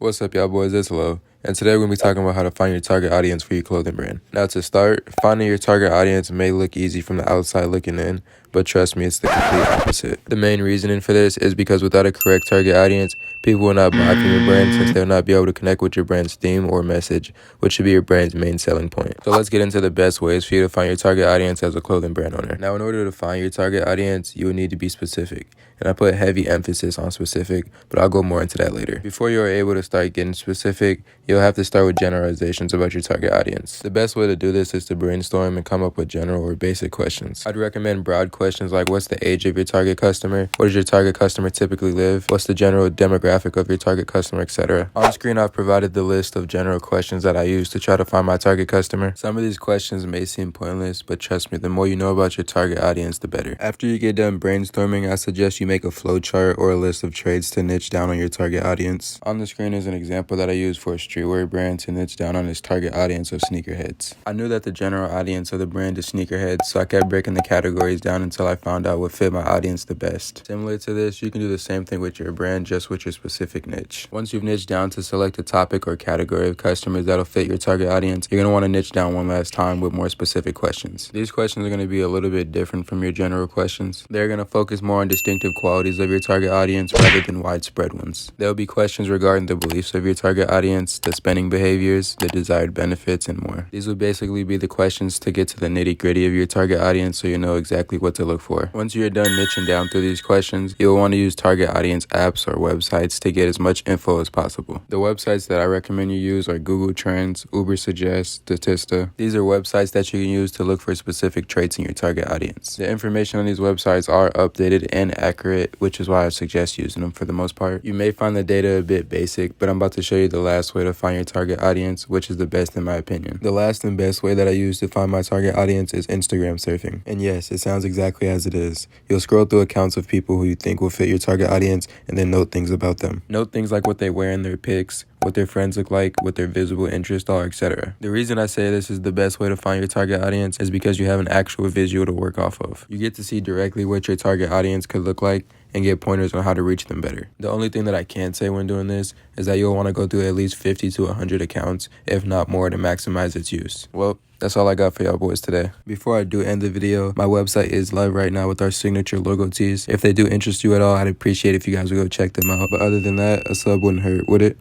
What's up, y'all boys? It's Lo, and today we're going to be talking about how to find your target audience for your clothing brand. Now to start, finding your target audience may look easy from the outside looking in, but trust me, it's the complete opposite. The main reasoning for this is because without a correct target audience, people will not buy from your brand since they'll not be able to connect with your brand's theme or message, which should be your brand's main selling point. So let's get into the best ways for you to find your target audience as a clothing brand owner. Now, in order to find your target audience, you will need to be specific. And I put heavy emphasis on specific, but I'll go more into that later. Before you are able to start getting specific, you'll have to start with generalizations about your target audience. The best way to do this is to brainstorm and come up with general or basic questions. I'd recommend broad questions like what's the age of your target customer, where does your target customer typically live, what's the general demographic of your target customer, etc. On screen, I've provided the list of general questions that I use to try to find my target customer. Some of these questions may seem pointless, but trust me, the more you know about your target audience, the better. After you get done brainstorming, I suggest you make a flowchart or a list of traits to niche down on your target audience. On the screen is an example that I use for a streetwear brand to niche down on its target audience of sneakerheads. I knew that the general audience of the brand is sneakerheads, so I kept breaking the categories down until I found out what fit my audience the best. Similar to this, you can do the same thing with your brand, just with your specific niche. Once you've niched down to select a topic or category of customers that'll fit your target audience, you're going to want to niche down one last time with more specific questions. These questions are going to be a little bit different from your general questions. They're going to focus more on distinctive qualities of your target audience rather than widespread ones. There'll be questions regarding the beliefs of your target audience, the spending behaviors, the desired benefits, and more. These will basically be the questions to get to the nitty-gritty of your target audience so you know exactly what to look for. Once you're done niching down through these questions, you'll want to use target audience apps or websites to get as much info as possible. The websites that I recommend you use are Google Trends, Uber Suggest, Statista. These are websites that you can use to look for specific traits in your target audience. The information on these websites are updated and accurate, which is why I suggest using them for the most part. You may find the data a bit basic, but I'm about to show you the last way to find your target audience, which is the best in my opinion. The last and best way that I use to find my target audience is Instagram surfing. And yes, it sounds exactly as it is. You'll scroll through accounts of people who you think will fit your target audience and then note things about them. Note things like what they wear in their pics, what their friends look like, what their visible interests are, etc. The reason I say this is the best way to find your target audience is because you have an actual visual to work off of. You get to see directly what your target audience could look like and get pointers on how to reach them better. The only thing that I can say when doing this is that you'll want to go through at least 50 to 100 accounts, if not more, to maximize its use. Well, that's all I got for y'all boys today. Before I do end the video, my website is live right now with our signature logo tees. If they do interest you at all, I'd appreciate if you guys would go check them out. But other than that, a sub wouldn't hurt, would it?